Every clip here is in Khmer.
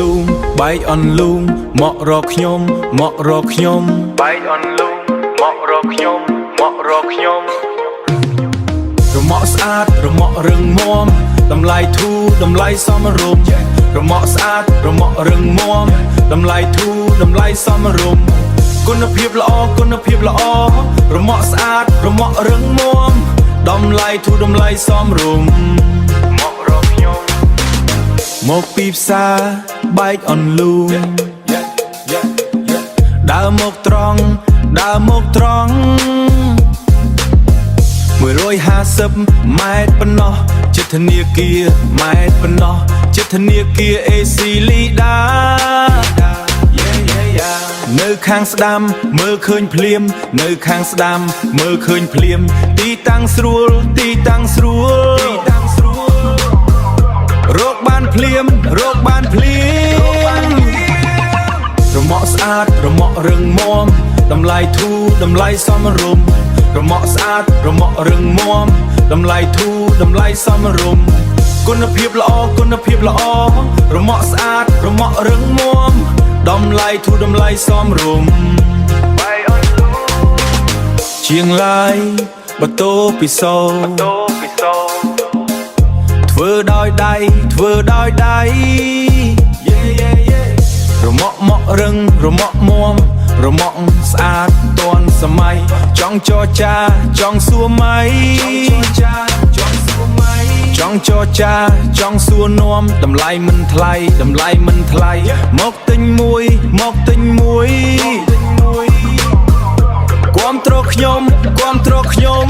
លូងបែកអនលូងមករកខ្ញុំមករកខ្ញុំបែកអនលូងមករកខ្ញុំមករកខ្ញុំរមាក់ស្អាតរមាក់រឹងមាំតម្លៃធូរតម្លៃសមរម្យរមាក់ស្អាតរមាក់រឹងមាំតម្លៃធូរតម្លៃសមរម្យគុណភាពល្អគុណភាពល្អរមាក់ស្អាតរមាក់រឹងមាំតម្លៃធូរតម្លៃសមរម្យមករកខ្ញុំមកពីផ្សារបែកអនលូងដើរមកត្រង់ដើរមកត្រង់150ម៉ែត្រប៉ុណ្ណោះចិត្តធនាគារម៉ែត្រប៉ុណ្ណោះចិត្តធនាគារ AC លីដានៅខាងស្ដាំមើលឃើញភ្លាមនៅខាងស្ដាំមើលឃើញភ្លាមទីតាំងស្រួលទីតាំងស្រួលរកបានភ្លាមរកបានភ្លាមរមាក់ស្អាតរមាក់រឹងមាំតម្លៃធូរតម្លៃសមរម្យរមាក់ស្អាតរមាក់រឹងមាំតម្លៃធូរតម្លៃសមរម្យគុណភាពល្អគុណភាពល្អរមាក់ស្អាតរមាក់រឹងមាំតម្លៃធូរតម្លៃសមរម្យជាងឡាយបតូពិសោធ្វើដោយដៃធ្វើដោយដៃរមាក់មករឹងរមាក់មាំរមាក់ស្អាតទាន់សម័យចង់ចរចាចង់សួរម៉ៃចង់ចរចាចង់សួរនាំតម្លៃមិនថ្លៃតម្លៃមិនថ្លៃមកទិញមួយមកទិញមួយគាំទ្រខ្ញុំគាំទ្រខ្ញុំ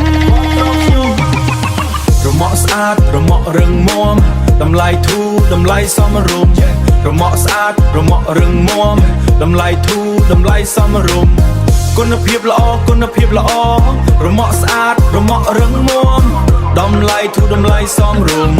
រមាក់ស្អាតរមាក់រឹងមាំតម្លៃធូរតម្លៃសមរម្យរមាក់ស្អាតរមាក់រឹងមាំតម្លៃធូរតម្លៃសមរម្យគុណភាពល្អគុណភាពល្អរមាក់ស្អាតរមាក់រឹងមាំតម្លៃធូរតម្លៃសមរម្យ